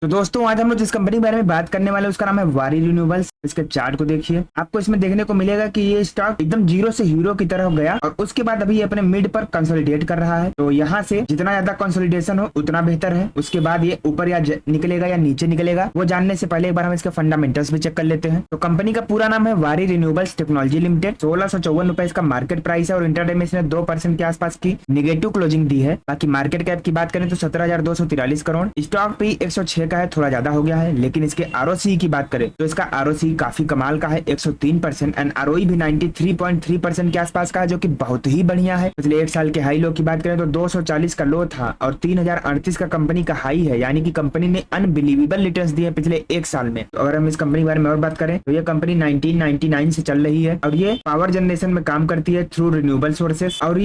तो दोस्तों आज हम लोग जिस कंपनी के बारे में बात करने वाले हैं उसका नाम है वारी रिन्यूएबल्स। इसके चार्ट को देखिए, आपको इसमें देखने को मिलेगा कि ये स्टॉक एकदम जीरो से हीरो की तरह गया और उसके बाद अभी ये अपने मिड पर कंसोलिडेट कर रहा है। तो यहाँ से जितना ज्यादा कंसोलिडेशन हो उतना बेहतर है। उसके बाद ये ऊपर या निकलेगा या नीचे निकलेगा, वो जानने से पहले एक बार हम इसके फंडामेंटल्स भी चेक कर लेते हैं। तो कंपनी का पूरा नाम है वारी रिन्यूएबल्स टेक्नोलॉजी लिमिटेड। 1654 रुपए इसका मार्केट प्राइस है और इंटरडे में इसने 2% के आसपास की निगेटिव क्लोजिंग दी है। बाकी मार्केट कैप की बात करें तो 17,243 करोड़। स्टॉक पे 106 का है, थोड़ा ज्यादा हो गया है। लेकिन इसके आरओसी की बात करें तो इसका आरओसी काफी कमाल का है, 103% एंड आरओई भी 93.3% के आसपास का है, जो कि बहुत ही बढ़िया है। पिछले एक साल के हाई लो की बात करें तो 240 का लो था और 3038 का कंपनी का हाई है, यानी कि कंपनी ने अनबिलीवेबल रिटर्न्स दिए पिछले एक साल में। तो अगर हम इस कंपनी के बारे में और बात करें तो ये कंपनी 1999 से चल रही है और ये पावर जनरेशन में काम करती है थ्रू रिन्यूएबल सोर्सेस और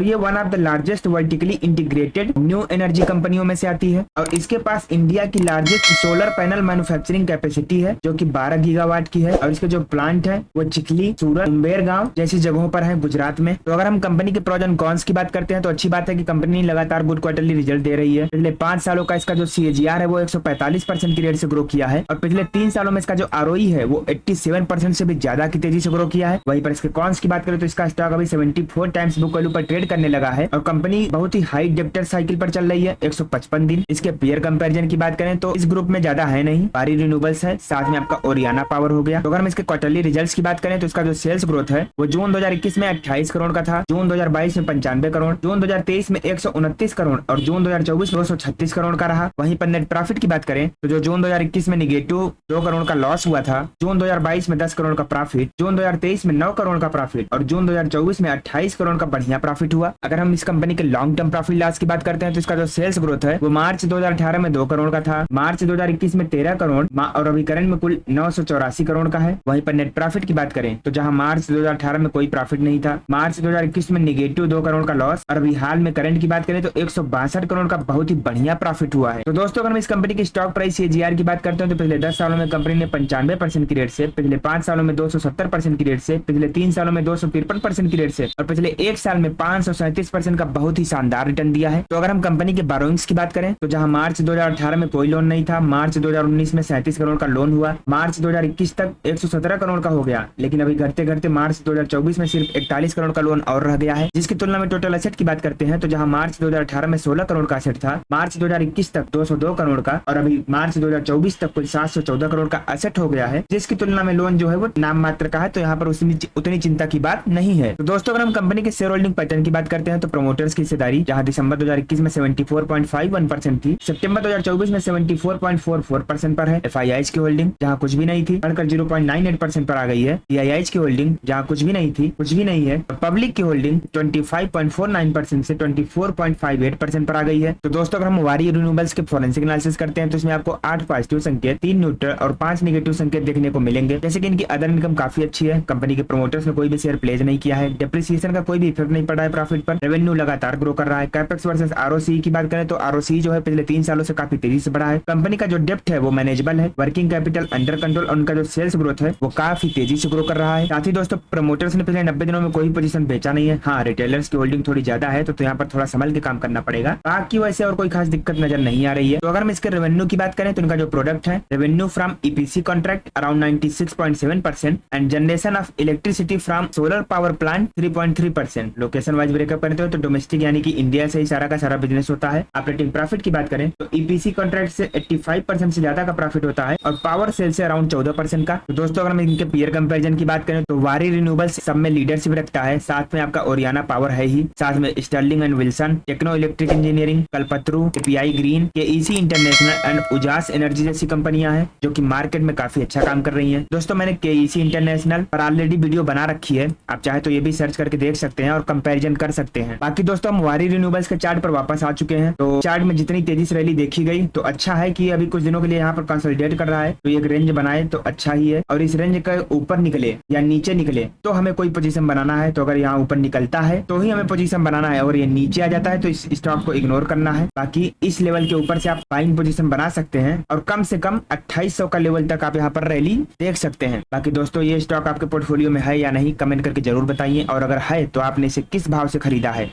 ये one of the largest vertically integrated new energy कंपनियों में से आती है। और इसके पास इंडिया की largest solar panel manufacturing capacity है जो कि 12 गीगावाट की है और इसके जो प्लांट है वो चिखली, सूरत, उम्बेर गांव जैसी जगहों पर है गुजरात में। तो अगर हम कंपनी के प्रोज एंड कॉन्स की बात करते हैं तो अच्छी बात है कि कंपनी लगातार गुड क्वार्टरली रिजल्ट दे रही है। पिछले 5 सालों का इसका जो सीएजीआर है वो 145% की रेट से ग्रो किया है और पिछले 3 सालों में इसका जो आरओई है वो 87% से भी ज्यादा की तेजी से ग्रो किया है। वहीं पर इसके कॉन्स की बात करें तो इसका स्टॉक अभी 74 टाइम्स बुक वैल्यू पर ट्रेड करने लगा है और कंपनी बहुत ही हाई डेप्टर साइकिल पर चल रही है, 155 दिन। इसके पीयर कंपैरिजन की बात करें तो इस ग्रुप में ज्यादा है नहीं, वारी रिन्यूएबल्स है, साथ में आपका ओरियाना पावर हो गया। तो अगर हम इसके क्वार्टरली रिजल्ट्स की बात करें तो इसका जो सेल्स ग्रोथ है वो जून 2021 में 28 करोड़ का था, जून 2022 में 95 करोड़, जून 2023 में 129 करोड़ और जून 2024 में 236 करोड़ का रहा। वहीं पर नेट प्रॉफिट की बात करें तो जो जून 2021 में निगेटिव 2 करोड़ का लॉस हुआ था, जून 2022 में 10 करोड़ का प्रॉफिट, जून 2023 में 9 करोड़ का प्रॉफिट और जून 2024 में 28 करोड़ का बढ़िया प्रॉफिट हुआ। अगर हम इस कंपनी के लॉन्ग टर्म प्रॉफिट लॉस की बात करते हैं तो इसका जो सेल्स ग्रोथ है वो मार्च 2018 में 2 करोड़ का था, मार्च 2021 में 13 करोड़ और अभी करंट में कुल 984 करोड़ का है। वहीं पर नेट प्रॉफिट की बात करें तो जहां मार्च 2018 में कोई प्रॉफिट नहीं था, मार्च 2021 में निगेटिव 2 करोड़ का लॉस और अभी हाल में करंट की बात करें तो 162 करोड़ का बहुत ही बढ़िया प्रॉफिट हुआ है। तो दोस्तों अगर हम इस कंपनी की स्टॉक प्राइस सीएजीआर की बात करते हैं तो पिछले 10 सालों में कंपनी ने 95% की रेट से, पिछले 5 सालों में 270% की रेट से, पिछले 3 सालों में 253% की रेट से और पिछले 1 साल में 537% का बहुत ही शानदार रिटर्न दिया है। तो अगर हम कंपनी के बोरोइंग्स की बात करें तो जहां मार्च 2018 में कोई लोन नहीं था, मार्च 2019 में 37 करोड़ का लोन हुआ, मार्च 2021 तक 117 करोड़ का हो गया, लेकिन अभी घटते घटते मार्च 2024 में सिर्फ 41 करोड़ का लोन और रह गया है। जिसकी तुलना में टोटल एसेट की बात करते हैं तो जहां मार्च 2018 में 16 करोड़ का एसेट था, मार्च 2021 तक 202 करोड़ का और अभी मार्च 2024 तक कुल 714 करोड़ का एसेट हो गया है। जिसकी तुलना में लोन जो है वो नाम मात्र का है, तो यहाँ पर उतनी चिंता की बात नहीं है। तो दोस्तों अगर हम कंपनी के शेयर होल्डिंग पैटर्न की बात करते हैं तो प्रमोटर्स की हिस्सेदारी जहां दिसंबर 2021 में 74.51% थी, सितंबर 2024 में 74.44% पर है। एफआईआईज की होल्डिंग जहां कुछ भी नहीं थी बढ़कर 0.98% पर आ गई है। टीआईआईज की होल्डिंग जहां कुछ भी नहीं थी, कुछ भी नहीं है। पब्लिक की होल्डिंग 25.49% से 24.58% पर आ गई है। तो दोस्तों अगर हम वारी रिन्यूएबल्स के फोरेंसिक एनालिसिस करते हैं तो इसमें आपको 8 पॉजिटिव संकेत, 3 न्यूट्रल और 5 नेगेटिव संकेत देखने को मिलेंगे। जैसे कि इनकी अदर इनकम काफी अच्छी है, कंपनी के प्रमोटर्स ने कोई भी शेयर प्लेज नहीं किया है, डेप्रिसिएशन का कोई भी इफेक्ट नहीं पड़ा है प्रॉफिट पर, रेवेन्यू लगातार ग्रो कर रहा है। कैपेक्स वर्सेस आरओसी की बात करें तो आरओसी जो है पिछले 3 सालों से काफी तेजी से बढ़ा है। कंपनी का जो डेप्ट है वो मैनेजेबल है, वर्किंग कैपिटल अंडर कंट्रोल और उनका जो सेल्स ग्रोथ है वो काफी तेजी से ग्रो कर रहा है। साथ ही दोस्तों प्रमोटर्स ने पिछले 90 दिनों में कोई पोजीशन बेचा नहीं है। हाँ, रिटेलर्स की होल्डिंग थोड़ी ज्यादा है तो यहाँ पर थोड़ा संभल के काम करना पड़ेगा, बाकी वैसे और कोई खास दिक्कत नजर नहीं आ रही है। तो अगर हम इसके रेवेन्यू की बात करें तो इनका जो प्रोडक्ट है revenue from EPC contract around 96.7% and generation of electricity from solar power plant 3.3%। Location wise breakup करते हो तो डोमेस्टिक यानी कि इंडिया से ही सारा का सारा बिजनेस होता है। ऑपरेटिंग प्रॉफिट की बात करें तो ईपीसी कॉन्ट्रैक्ट से 85% से ज्यादा का प्रॉफिट होता है और पावर सेल से अराउंड 14% का। तो दोस्तों अगर हम इनके पीयर कंपैरिजन की बात करें तो वारी रिन्यूएबल्स सब में लीडरशिप रखता है, साथ में आपका ओरियाना पावर है ही, साथ में Sterling and Wilson, techno electric engineering, Kalpataru, API green, KEC international and Ujaas energy जैसी कंपनियां हैं जो कि मार्केट में काफी अच्छा काम कर रही हैं। दोस्तों मैंने केईसी इंटरनेशनल पर ऑलरेडी वीडियो बना रखी है, आप चाहे तो ये भी सर्च करके देख सकते हैं और कंपैरिजन कर सकते हैं। बाकी दोस्तों हम वारी रिन्यूएबल्स के चार्ट पर वापस आ चुके हैं। तो चार्ट में जितनी तेजी से रैली देखी गई तो अच्छा है कि अभी कुछ दिनों के लिए यहाँ पर कंसोलिडेट कर रहा है, तो एक रेंज बनाए तो अच्छा ही है और इस रेंज के ऊपर निकले या नीचे निकले तो हमें कोई पोजीशन बनाना है। तो अगर यहाँ ऊपर निकलता है तो ही हमें पोजीशन बनाना है और ये नीचे आ जाता है तो इस स्टॉक को इग्नोर करना है। बाकी इस लेवल के ऊपर से आप बाइंग पोजीशन बना सकते हैं और कम से कम 2800 का लेवल तक आप यहाँ पर रैली देख सकते हैं। बाकी दोस्तों ये स्टॉक आपके पोर्टफोलियो में है या नहीं कमेंट करके जरूर बताइए और अगर है तो आपने इसे किस भाव से खरीदा है।